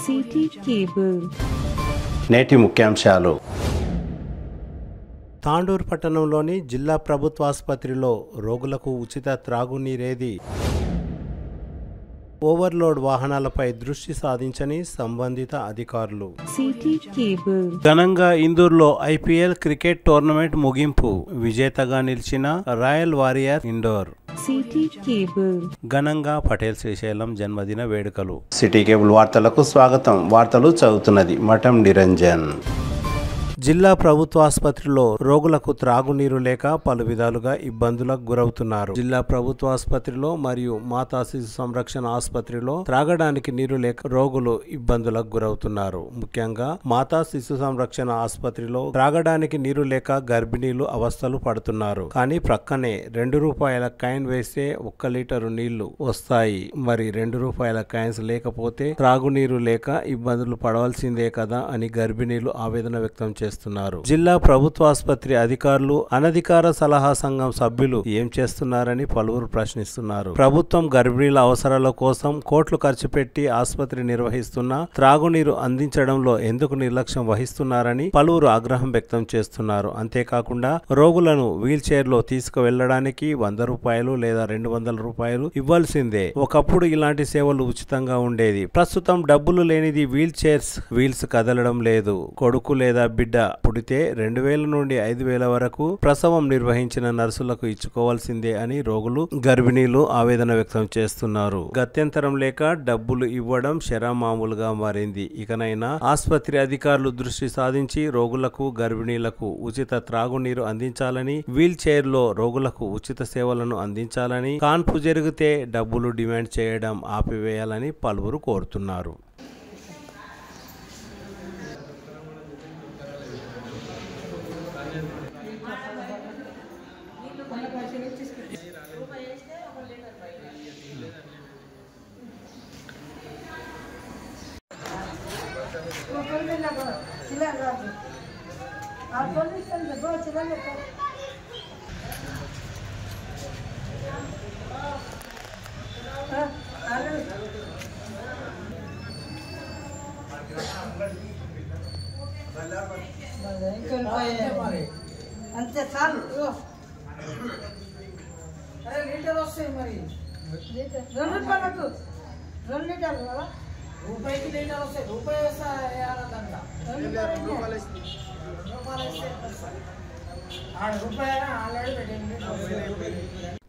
City cable. నేటి ముఖ్యాంశాలు. తాండూరు పట్టణంలోని జిల్లా ప్రభుత్వ ఆసుపత్రిలో రోగులకు ఉచిత త్రాగునీరేది? ఓవర్లోడ్ వాహనాలపై దృష్టి సాధించని సంబంధిత అధికారులు. City cable. ఘనంగా ఇందూర్లో ఐపీఎల్ క్రికెట్ టోర్నమెంట్ ముగింపు. విజేతగా నిలిచిన royal warrior Indore. City cable. ఘనంగా పటేల్ శ్రీశైలం జన్మదిన వేడుకలు. సిటీ కేబుల్ వార్తలకు స్వాగతం. వార్తలు చదువుతున్నది మఠం నిరంజన్. జిల్లా ప్రభుత్వ ఆసుపత్రిలో రోగులకు త్రాగునీరు లేక పలు విధాలుగా ఇబ్బందులకు గురవుతున్నారు. జిల్లా ప్రభుత్వ ఆసుపత్రిలో మరియు మాతా శిశు సంరక్షణ ఆసుపత్రిలో త్రాగడానికి నీరు లేక రోగులు ఇబ్బందులకు గురవుతున్నారు. ముఖ్యంగా మాతా శిశు సంరక్షణ ఆసుపత్రిలో త్రాగడానికి నీరు లేక గర్భిణీలు అవస్థలు పడుతున్నారు. కానీ ప్రక్కనే ₹2 కాయిన్ వేస్తే 1 లీటరు నీళ్లు వస్తాయి. మరి ₹2 కాయిన్స్ లేకపోతే త్రాగునీరు లేక ఇబ్బందులు పడవలసిందే కదా అని గర్భిణీలు ఆవేదన వ్యక్తం చేస్తున్నారు. జిల్లా ప్రభుత్వ ఆసుపత్రి అధికారులు, అనధికార సలహా సంఘం సభ్యులు ఏం చేస్తున్నారని పలువురు ప్రశ్నిస్తున్నారు. ప్రభుత్వం గర్భిణీల అవసరాల కోసం కోట్లు ఖర్చు పెట్టి ఆసుపత్రి నిర్వహిస్తున్నా త్రాగునీరు అందించడంలో ఎందుకు నిర్లక్ష్యం వహిస్తున్నారని పలువురు ఆగ్రహం వ్యక్తం చేస్తున్నారు. అంతేకాకుండా రోగులను వీల్ చైర్ లో తీసుకువెళ్లడానికి ₹100 లేదా ₹200 ఇవ్వాల్సిందే. ఒకప్పుడు ఇలాంటి సేవలు ఉచితంగా ఉండేది. ప్రస్తుతం డబ్బులు లేనిది వీల్స్ కదలడం లేదు. కొడుకు లేదా బిడ్డ పుడితే 2000 నుండి 5000 వరకు ప్రసవం నిర్వహించిన నర్సులకు ఇచ్చుకోవాల్సిందే అని రోగులు, గర్భిణీలు ఆవేదన వ్యక్తం చేస్తున్నారు. గత్యంతరం లేక డబ్బులు ఇవ్వడం శరామామూలుగా మారింది. ఇకనైనా ఆసుపత్రి అధికారులు దృష్టి సాధించి రోగులకు, గర్భిణీలకు ఉచిత త్రాగునీరు అందించాలని, వీల్ చైర్ లో రోగులకు ఉచిత సేవలను అందించాలని, కాన్పు జరిగితే డబ్బులు డిమాండ్ చేయడం ఆపివేయాలని పలువురు కోరుతున్నారు. అంతే చాలు. లీటర్ వస్తాయి మరి ₹2 2 లీటర్లు కదా, ₹1కి లీటర్ వస్తాయి. ₹1 వేస్తా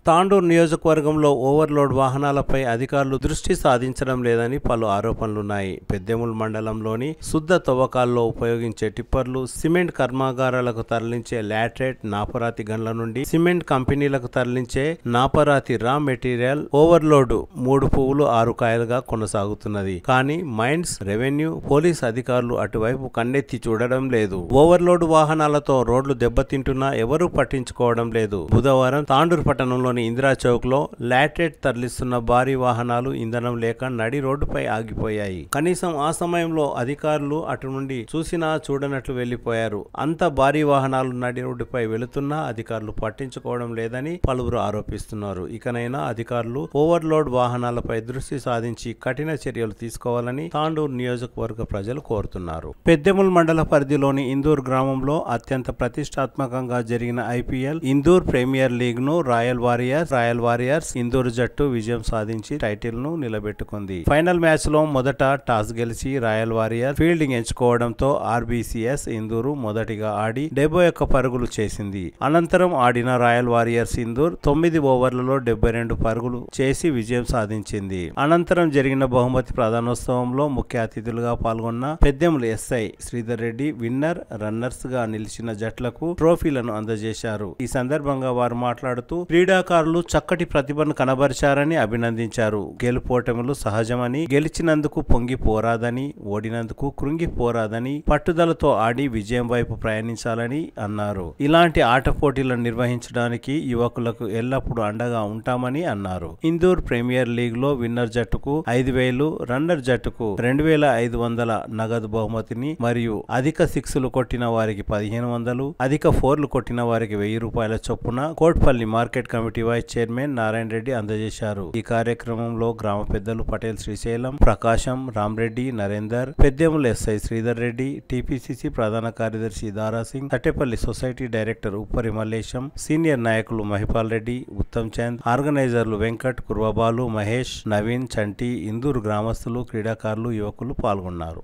తాండూరు నియోజకవర్గంలో ఓవర్లోడ్ వాహనాలపై అధికారులు దృష్టి సాధించడం లేదని పలు ఆరోపణలున్నాయి. పెద్దెముల్ మండలంలోని శుద్ధ తవ్వకాల్లో ఉపయోగించే టిప్పర్లు, సిమెంట్ కర్మాగారాలకు తరలించే లాటరైట్, నాపరాతి గన్ల నుండి సిమెంట్ కంపెనీలకు తరలించే నాపరాతి రా మెటీరియల్ ఓవర్లోడ్ 3 పువ్వులు 6 కాయలుగా కొనసాగుతున్నది. కానీ మైన్స్, రెవెన్యూ, పోలీస్ అధికారులు అటువైపు కన్నెత్తి చూడడం లేదు. ఓవర్లోడ్ వాహనాలతో రోడ్లు దెబ్బతింటున్నా ఎవరూ పట్టించుకోవడం లేదు. బుధవారం తాండూరు పట్టణంలోని ఇందిరా చౌక్ లో లాటరైట్ తరలిస్తున్న భారీ వాహనాలు ఇంధనం లేక నడి రోడ్డుపై ఆగిపోయాయి. కనీసం ఆ సమయంలో అధికారులు అటు నుండి చూసినా చూడనట్లు వెళ్లిపోయారు. అంత భారీ వాహనాలు నడి రోడ్డుపై వెళుతున్నా అధికారులు పట్టించుకోవడం లేదని పలువురు ఆరోపిస్తున్నారు. ఇకనైనా అధికారులు ఓవర్లోడ్ వాహనాలపై దృష్టి సాధించి కఠిన చర్యలు తీసుకోవాలని తాండూరు నియోజకవర్గ ప్రజలు కోరుతున్నారు. పెద్దెముల్ మండల పరిధిలోని ఇందూర్ గ్రామంలో అత్యంత ప్రతిష్టాత్మకంగా జరిగిన ఐపీఎల్ ఇందూర్ ప్రీమియర్ లీగ్ ను రాయల్ వారియర్స్ ఇందూరు జట్టు విజయం సాధించి టైటిల్ ను నిలబెట్టుకుంది. ఫైనల్ మ్యాచ్ లో మొదట టాస్ గెలిచి రాయల్ వారియర్ ఫీల్డింగ్ ఎంచుకోవడంతో ఆర్బీసీఎస్ ఇందూరు మొదటిగా ఆడి 71 పరుగులు చేసింది. అనంతరం ఆడిన రాయల్ వారియర్స్ ఇందూర్ 9 ఓవర్లలో 72 పరుగులు చేసి విజయం సాధించింది. అనంతరం జరిగిన బహుమతి ప్రధానోత్సవంలో ముఖ్య అతిథులుగా పాల్గొన్న Peddemul SI Sridhar Reddy winner, runners గా నిలిచిన జట్లకు ట్రోఫీలను అందజేశారు. ఈ సందర్భంగా వారు మాట్లాడుతూ క్రీడాకారులు చక్కటి ప్రతిభను కనబరిచారని అభినందించారు. గెలుపోటములు సహజమని, గెలిచినందుకు పొంగిపోరాదని, ఓడినందుకు కృంగిపోరాదని, పట్టుదలతో ఆడి విజయం వైపు ప్రయాణించాలని అన్నారు. ఇలాంటి ఆట పోటీలను నిర్వహించడానికి యువకులకు ఎల్లప్పుడూ అండగా ఉంటామని అన్నారు. ఇందూర్ ప్రీమియర్ లీగ్ లో విన్నర్ జట్టుకు 5,000, రన్నర్ జట్టుకు 2,500 నగదు బహుమతిని మరియు అధిక సిక్స్లు కొట్టిన వారికి 1,500, అధిక ఫోర్లు కొట్టిన వారికి ₹1,000 చొప్పున Kotpalli market committee committee vice chairman Narayana Reddy అందజేశారు. ఈ కార్యక్రమంలో గ్రామ పెద్దలు పటేల్ శ్రీశైలం, ప్రకాశం, రామరెడ్డి, నరేందర్, పెద్దెముల ఎస్ఐ శ్రీధర్ రెడ్డి, టీపీసీసీ ప్రధాన కార్యదర్శి Darasingh, Tattepalli society director Uppari Mallesham, senior నాయకులు మహిపాల్ రెడ్డి, ఉత్తమ్ చంద్, ఆర్గనైజర్లు వెంకట్, కుర్వబాలు, మహేష్, నవీన్, చంటి, ఇందూరు గ్రామస్తులు, క్రీడాకారులు, యువకులు పాల్గొన్నారు.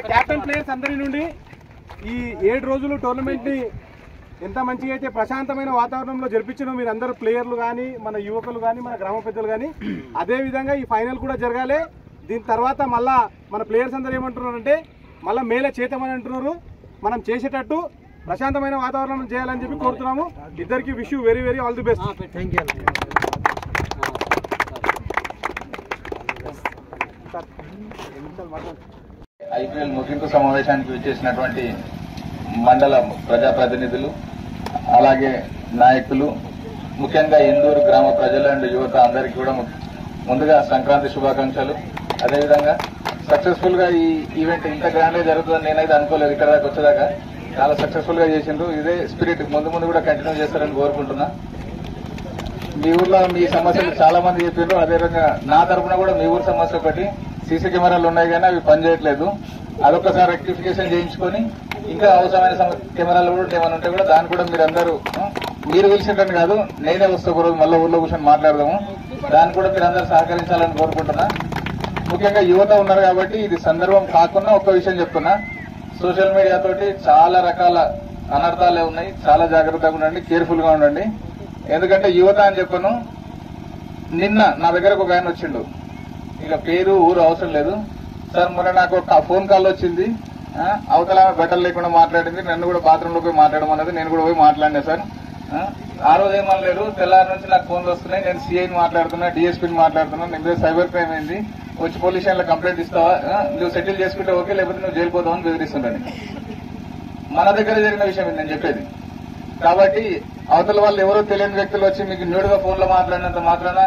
క్యాప్టెన్ ప్లేయర్స్ అందరి నుండి ఈ 7 రోజులు టోర్నమెంట్ ని ఎంత మంచిగా అయితే ప్రశాంతమైన వాతావరణంలో జరిపించడం మీరందరూ ప్లేయర్లు కానీ, మన యువకులు కానీ, మన గ్రామ పెద్దలు కానీ, అదే విధంగా ఈ ఫైనల్ కూడా జరగాలి. దీని తర్వాత మళ్ళా మన ప్లేయర్స్ అందరూ ఏమంటున్నారంటే మళ్ళీ మేలే చేతమని అంటున్నారు. మనం చేసేటట్టు ప్రశాంతమైన వాతావరణం చేయాలని చెప్పి కోరుతున్నాము. ఇద్దరికి wish you very very all the best. IPL ముగింపు సమావేశానికి విచ్చేసినటువంటి మండల ప్రజాప్రతినిధులు, అలాగే నాయకులు, ముఖ్యంగా ఇందూరు గ్రామ ప్రజలు అండ్ యువత అందరికీ కూడా ముందుగా సంక్రాంతి శుభాకాంక్షలు. అదేవిధంగా సక్సెస్ఫుల్ గా ఈ ఈవెంట్ ఇంత గ్రాండ్ గా జరుగుతుందని నేనైతే అనుకోలేదు. ఇక్కడ దాకా వచ్చేదాకా చాలా సక్సెస్ఫుల్ గా చేసిండ్రు. ఇదే స్పిరిట్ ముందు కూడా కంటిన్యూ చేస్తారని కోరుకుంటున్నా. మీ ఊర్లో మీ సమస్యలు చాలా మంది చెప్పిండ్రు. అదేవిధంగా నా తరఫున కూడా మీ ఊరు సమస్య ఒకటి, సీసీ కెమెరాలు ఉన్నాయి కానీ అవి పనిచేయట్లేదు. అదొక్కసారి రెక్టిఫికేషన్ చేయించుకొని ఇంకా అవసరమైన కెమెరాలు కూడా ఏమైనా ఉంటే కూడా దాన్ని కూడా మీరందరూ మీరు పిలిచిందని కాదు, నేనే వస్తే ఒక రోజు మళ్ళీ ఊర్లో కూర్చొని మాట్లాడదాము. దాన్ని కూడా మీరందరూ సహకరించాలని కోరుకుంటున్నా. ముఖ్యంగా యువత ఉన్నారు కాబట్టి ఇది సందర్భం కాకుండా ఒక్క విషయం చెప్తున్నా. సోషల్ మీడియా తోటి చాలా రకాల అనర్థాలే ఉన్నాయి. చాలా జాగ్రత్తగా ఉండండి, కేర్ఫుల్ గా ఉండండి. ఎందుకంటే యువత అని చెప్పను. నిన్న నా దగ్గరకు ఒక ఆయన వచ్చిండు, ఇక పేరు ఊరు అవసరం లేదు సార్. మొన్న నాకు ఒక ఫోన్ కాల్ వచ్చింది, అవతల బట్టలు లేకుండా మాట్లాడింది, నన్ను కూడా బాత్రూంలో పోయి మాట్లాడమన్నది. నేను కూడా పోయి మాట్లాడినా సార్. ఆ రోజు ఏమనలేదు, తెల్లారి నుంచి నాకు ఫోన్లు వస్తున్నాయి. నేను సిఐని మాట్లాడుతున్నా, డిఎస్పీని మాట్లాడుతున్నా, నేను సైబర్ క్రైమ్ అయింది, వచ్చి పోలీస్ స్టేషన్ లో కంప్లైంట్ ఇస్తావా, నువ్వు సెటిల్ చేసుకుంటే ఓకే, లేకపోతే నువ్వు జైలు పోతావని బెదిరిస్తున్నాను. మన దగ్గర జరిగిన విషయం నేను చెప్పేది. కాబట్టి అవతల వాళ్ళు ఎవరో తెలియని వ్యక్తులు వచ్చి మీకు న్యూడ్గా ఫోన్ లో మాట్లాడినంత మాత్రాన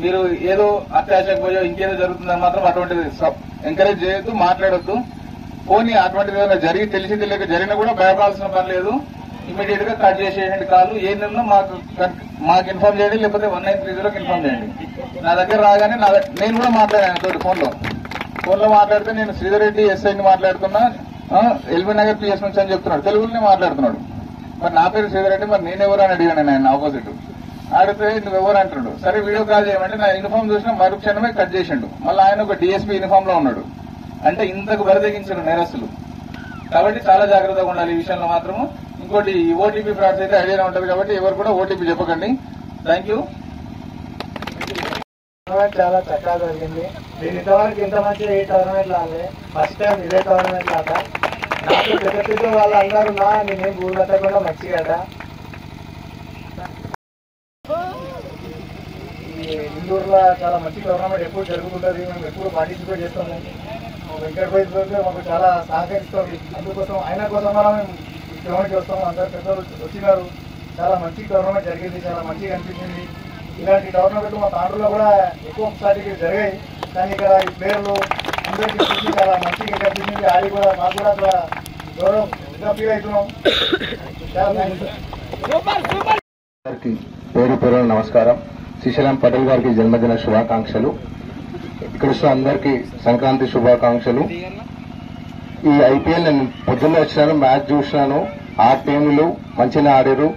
మీరు ఏదో అత్యాశకు పోయో ఇంకేదో జరుగుతుందని మాత్రం అటువంటిది ఎంకరేజ్ చేయొద్దు, మాట్లాడొద్దు. పోనీ అటువంటిది ఏదైనా జరిగి తెలిసి తెలియక జరిగినా కూడా భయపడాల్సిన పని లేదు. ఇమీడియట్ గా కట్ చేసేయండి కాలు. ఏంటన్నా మాకు ఇన్ఫార్మ్ చేయండి, లేకపోతే 1930కి ఇన్ఫార్మ్ చేయండి. నా దగ్గర రాగానే నేను కూడా మాట్లాడాను తోటి ఫోన్ లో మాట్లాడితే నేను శ్రీధర్ రెడ్డి ఎస్ఐని మాట్లాడుతున్నా, ఎల్బీ నగర్ పిఎస్ నుంచి అని చెప్తున్నాడు, తెలుగులోనే మాట్లాడుతున్నాడు. మరి నా పేరు శ్రీధర్ రెడ్డి, మరి నేనెవరు అని అడిగాను ఆయన ఆపోజిట్. అడిగితే నువ్వెవరు అంటున్నాడు. సరే వీడియో కాల్ చేయమంటే నా యూనిఫామ్ చూసినా మరుక్షణమే కట్ చేసిండు. మళ్ళీ ఆయన ఒక డిఎస్పీ యూనిఫామ్ లో ఉన్నాడు. అంటే ఇంతకు బరితెగించిన నేరస్తులు. కాబట్టి చాలా జాగ్రత్తగా ఉండాలి ఈ విషయంలో మాత్రము. ఇంకోటి ఓటీపీ ఫ్రాడ్స్ అయితే ఐడియా ఉంటది కాబట్టి ఎవరు కూడా ఓటీపీ చెప్పకండి. Thank you. చాలా చక్కగా జరిగింది. నేను ఇంతవరకు ఇంత మంచిగా ఏ టోర్నమెంట్ లాగే ఫస్ట్ టైం ఇదే టోర్నమెంట్ లాగా. నాకు పెద్ద వాళ్ళు అందరూ నేనేం ఊరు పెట్టకుండా మంచిగా ఇందూరులో చాలా మంచి టోర్నమెంట్ ఎప్పుడు జరుగుతుంటుంది. మేము ఎప్పుడు పార్టిసిపేట్ చేస్తాము. వెంకటపల్లి మాకు చాలా సహకరిస్తుంది. అందుకోసం ఆయన కోసం మనం గ్రౌండ్కి వస్తాము. అందరు పెద్దలు వచ్చినారు. చాలా మంచి టోర్నమెంట్ జరిగింది, చాలా మంచిగా అనిపించింది. ఇలాంటి టోర్నమెంట్లు మా తాండ్రులో కూడా ఎక్కువసారికి జరిగాయి. కానీ ఇక్కడ ఈ ప్లేయర్లు అందరికీ చూసి చాలా మంచిగా కనిపించింది. ఆడి కూడా మాకు కూడా అట్లా గౌరవంగా ఫీల్ అవుతున్నాం. చాలా థ్యాంక్స్. పేరు నమస్కారం. శ్రీశైలం పటేల్ గారికి జన్మదిన శుభాకాంక్షలు. ఇక్కడ అందరికీ సంక్రాంతి శుభాకాంక్షలు. ఈ ఐపీఎల్ నేను పొద్దున్నే వచ్చినాను, మ్యాచ్ చూసినాను. ఆ టీంలు మంచిగా ఆడారు.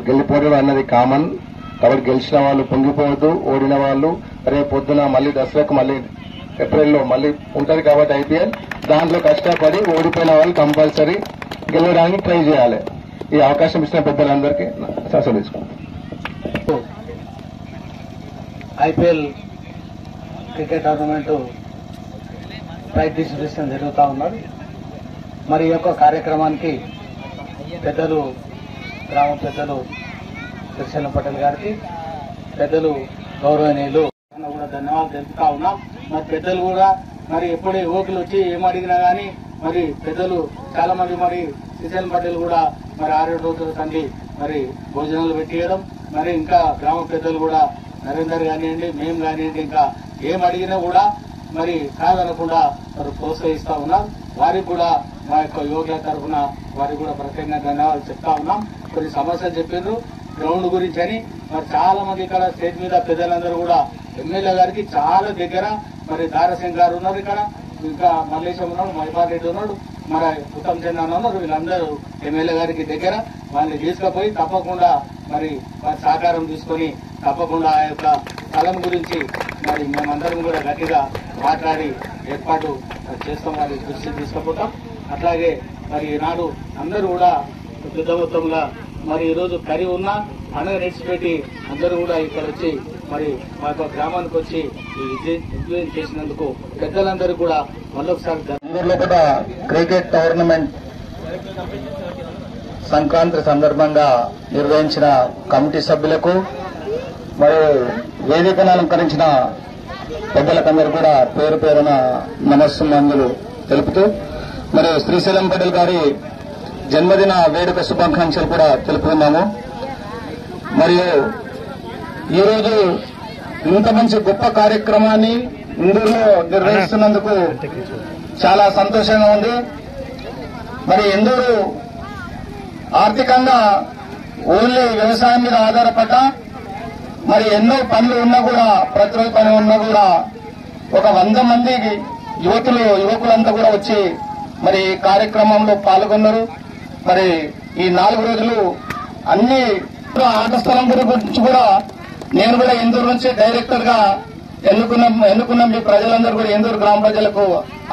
గెలిపోవడం అన్నది కామన్. కాబట్టి గెలిచిన వాళ్ళు పొంగిపోవద్దు, ఓడిన వాళ్ళు రేపు పొద్దున మళ్ళీ దసరాకు మళ్ళీ ఏప్రిల్లో మళ్ళీ ఉంటది కాబట్టి ఐపీఎల్ దాంట్లో కష్టపడి ఓడిపోయిన వాళ్ళు కంపల్సరీ గెలవడానికి ట్రై చేయాలి. ఈ అవకాశం ఇచ్చిన పెద్దలందరికీ ఆశీర్వదించుకుంటాం. IPL cricket tournament prize distribution జరుగుతూ ఉన్నది. మరి ఈ యొక్క కార్యక్రమానికి పెద్దలు, గ్రామ పెద్దలు శ్రీశైలం పటేల్ గారికి, పెద్దలు గౌరవనీయులు కూడా ధన్యవాదాలు తెలుపుతా ఉన్నాం. మరి పెద్దలు కూడా మరి ఎప్పుడు యువకులు వచ్చి ఏమడిగినా కానీ మరి పెద్దలు చాలా మంది మరి శ్రీశైలం పటేల్ కూడా మరి 6 రోజుల తండ్రి మరి భోజనాలు పెట్టియడం, మరి ఇంకా గ్రామ పెద్దలు కూడా నరేందర్ కానివ్వండి, మేము కానివ్వండి, ఇంకా ఏం అడిగినా కూడా మరి కాదనకుండా మరి ప్రోత్సహిస్తా ఉన్నాం. వారికి కూడా మా యొక్క యోగుల తరఫున వారికి కూడా ప్రత్యేకంగా ధన్యవాదాలు చెప్తా ఉన్నాం. కొన్ని సమస్యలు చెప్పిండ్రు గ్రౌండ్ గురించి అని. మరి చాలా మంది ఇక్కడ స్టేజ్ మీద పెద్దలందరూ కూడా ఎమ్మెల్యే గారికి చాలా దగ్గర, మరి దారసింగ్ గారు ఉన్నారు ఇక్కడ, ఇంకా మల్లేశం ఉన్నాడు, మైపాల్ రెడ్డి ఉన్నాడు, మరి ఉత్తమ్ చంద్ర ఉన్నారు. వీళ్ళందరూ ఎమ్మెల్యే గారికి దగ్గర వాళ్ళని తీసుకుపోయి తప్పకుండా మరి వారి సహకారం తీసుకొని తప్పకుండా ఆ యొక్క స్థలం గురించి మరి మేమందరం కూడా గట్టిగా మాట్లాడి ఏర్పాటు చేస్తాం, వారి దృష్టి తీసుకుపోతాం. అట్లాగే మరి ఈనాడు అందరూ కూడా పెద్ద మొత్తంలో మరి ఈరోజు కరి ఉన్న పండుగ నేర్చిపెట్టి అందరూ కూడా ఇక్కడ వచ్చి మరి మా యొక్క గ్రామానికి వచ్చి విజయం చేసినందుకు పెద్దలందరూ కూడా మళ్ళొకసారి కూడా క్రికెట్ టోర్నమెంట్ సంక్రాంతి సందర్భంగా నిర్వహించిన కమిటీ సభ్యులకు మరియు వేదికను అలంకరించిన పెద్దలకందరూ కూడా పేరు పేరున నమస్సుమందులు తెలుపుతూ మరి శ్రీశైలం పటేల్ గారి జన్మదిన వేడుక శుభాకాంక్షలు కూడా తెలుపుతున్నాము. మరియు ఈరోజు ఇంత మంచి గొప్ప కార్యక్రమాన్ని ఇందూరులో నిర్వహిస్తున్నందుకు చాలా సంతోషంగా ఉంది. మరి ఇందూరు ఆర్థికంగా ఓన్లీ వ్యవసాయం మీద ఆధారపడ్డ, మరి ఎన్నో పనులు ఉన్నా కూడా, ప్రతిరోజు పని ఉన్నా కూడా ఒక 100 మంది యువకులంతా కూడా వచ్చి మరి కార్యక్రమంలో పాల్గొన్నారు. మరి ఈ 4 రోజులు అన్ని ఆట స్థలం గురించి కూడా నేను కూడా ఇందూరు నుంచి డైరెక్టర్ గా ఎన్నుకున్న మీ ప్రజలందరూ కూడా, ఇందూరు గ్రామ ప్రజలకు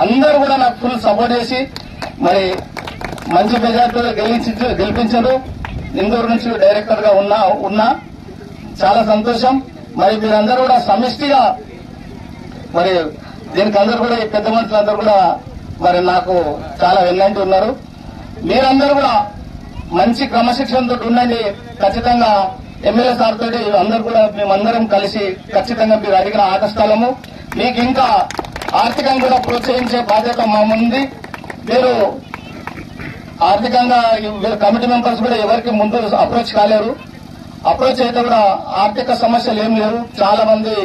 అందరూ కూడా నాకు ఫుల్ సపోర్ట్ చేసి మరి మంచి మెజార్టీలో గెలిపించారు. ఇందూరు నుంచి డైరెక్టర్ గా ఉన్నా చాలా సంతోషం. మరి మీరందరూ కూడా సమిష్టిగా మరి దీనికి అందరూ కూడా ఈ పెద్ద మనుషులందరూ కూడా మరి నాకు చాలా వెన్నంటి ఉన్నారు. మీరందరూ కూడా మంచి క్రమశిక్షణతో ఉండండి. ఖచ్చితంగా ఎమ్మెల్యే సార్ తోటి అందరూ కూడా మేమందరం కలిసి ఖచ్చితంగా మీరు అడిగిన ఆట స్థలము మీకు ఇంకా ఆర్థికంగా కూడా ప్రోత్సహించే బాధ్యత మా ముందు. మీరు ఆర్థికంగా కమిటీ మెంబర్స్ కూడా ఎవరికి ముందు అప్రోచ్ కాలేరు. అప్రోచ్ అయితే కూడా ఆర్థిక సమస్యలు ఏం లేవు. చాలా మంది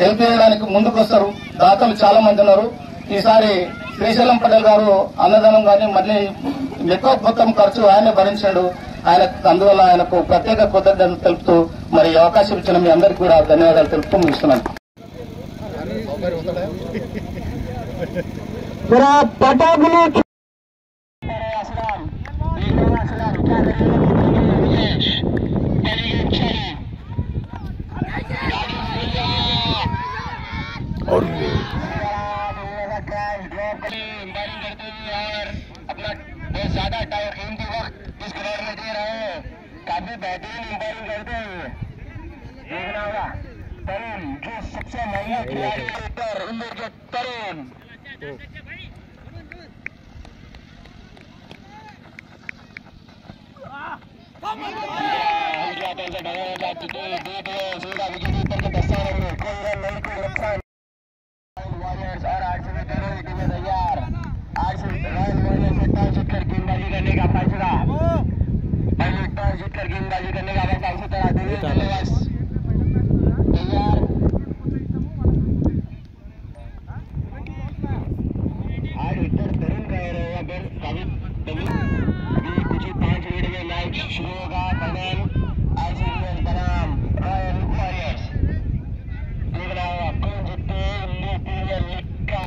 హెల్ప్ చేయడానికి ముందుకు వస్తారు. దాతలు చాలా మంది ఉన్నారు. ఈసారి శ్రీశైలం పటేల్ గారు అన్నదానం కానీ మళ్ళీ ఎక్కువ మొత్తం ఖర్చు ఆయనే భరించాడు. అందువల్ల ఆయనకు ప్రత్యేక కృతజ్ఞతలు తెలుపుతూ మరి అవకాశం ఇచ్చిన మీ అందరికీ కూడా ధన్యవాదాలు తెలుపుతూ ముగిస్తున్నాను. अपना बहुत ज्यादा कीमती वक्त इस ग्राउंड में दे रहे हैं, काफी बेहतरीन एम्पायरिंग करते हैं। देखना होगा तरुण जो सबसे महंगा खिलाड़ी इंदौर के तरुण वॉरियर्स और आरसीबी दोनों ही टीमें तैयार। आरसीबी रॉयल वॉरियर्स से टॉस जीतकर गेंदबाजी करने का फैसला, पहले टॉस जीतकर गेंदबाजी करने का फैसला। इसी तरह दिल्ली बल्लेबाज तैयार। आज उत्तर तरुण का रहेगा अभी कुछ ही 5 मिनट में मैच शुरू होगा। फाइनल आरसीबी बनाम रॉयल वॉरियर्स। देखना होगा कौन जीतते इंडियन प्रीमियर लीग का।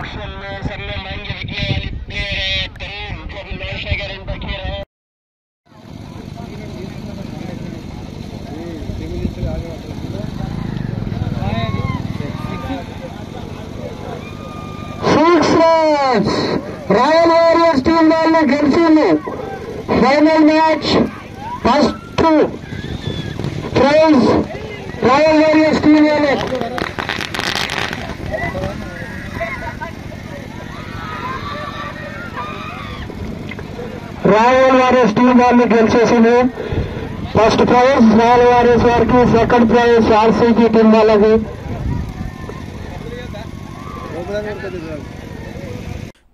ऑक्शन में सबने महंगे बिकने वाली प्लेयर है तरुण, जो अभी मैच के रन पर खेल रहे हैं। రాయల్ వారియర్స్ టీం వాళ్ళు గెలిచింది. Final match first prize royal warriors team వాళ్ళే. రాయల్ వారియర్స్ టీం వాళ్ళు గెలిచేసింది. ఫస్ట్ ప్రైజ్ రాయల్ వారియర్స్ వారికి, సెకండ్ ప్రైజ్ ఆర్సీబీ టీం వాళ్ళకి.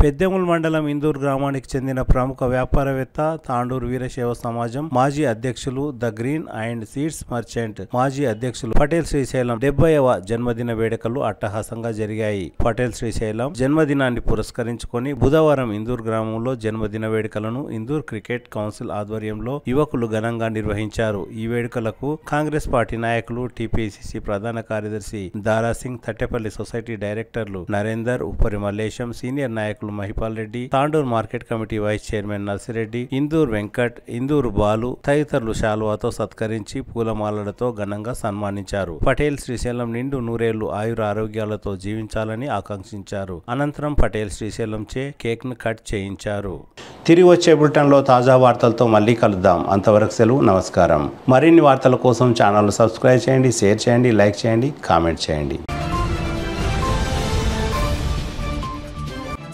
పెద్దెముల్ మండలం ఇందూర్ గ్రామానికి చెందిన ప్రముఖ వ్యాపారవేత్త తాండూరు వీరశైవ సమాజం మాజీ అధ్యక్షులు the green and seeds merchant మాజీ అధ్యక్షులు పటేల్ శ్రీశైలం 70వ జన్మదిన వేడుకలు అట్టహాసంగా జరిగాయి. పటేల్ శ్రీశైలం జన్మదినాన్ని పురస్కరించుకొని బుధవారం ఇందూర్ గ్రామంలో జన్మదిన వేడుకలను ఇందూర్ క్రికెట్ కౌన్సిల్ ఆధ్వర్యంలో యువకులు ఘనంగా నిర్వహించారు. ఈ వేడుకలకు కాంగ్రెస్ పార్టీ నాయకులు, టీపీసీసీ ప్రధాన కార్యదర్శి దారాసింగ్, తట్టెపల్లి సొసైటీ డైరెక్టర్లు నరేందర్, ఉప్పరి మల్లేశం, సీనియర్ నాయకులు Mahipal Reddy, Tandur market committee vice chairman Narsireddy, Indur Venkat, Indur Balu తదితరులు శాలువాతో సత్కరించి పూలమాలలతో ఘనంగా సన్మానించారు. పటేల్ శ్రీశైలం నిండు నూరేళ్లు ఆయుర ఆరోగ్యాలతో జీవించాలని ఆకాంక్షించారు. అనంతరం పటేల్ శ్రీశైలం చే కేక్ ను కట్ చేయించారు. తిరిగి వచ్చే బులెటిన్లో తాజా వార్తలతో మళ్ళీ కలుద్దాం. అంతవరకు సెలవు, నమస్కారం. మరిన్ని వార్తల కోసం ఛానల్ సబ్స్క్రైబ్ చేయండి, షేర్ చేయండి, లైక్ చేయండి, కామెంట్ చేయండి.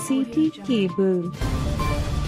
CT Cable.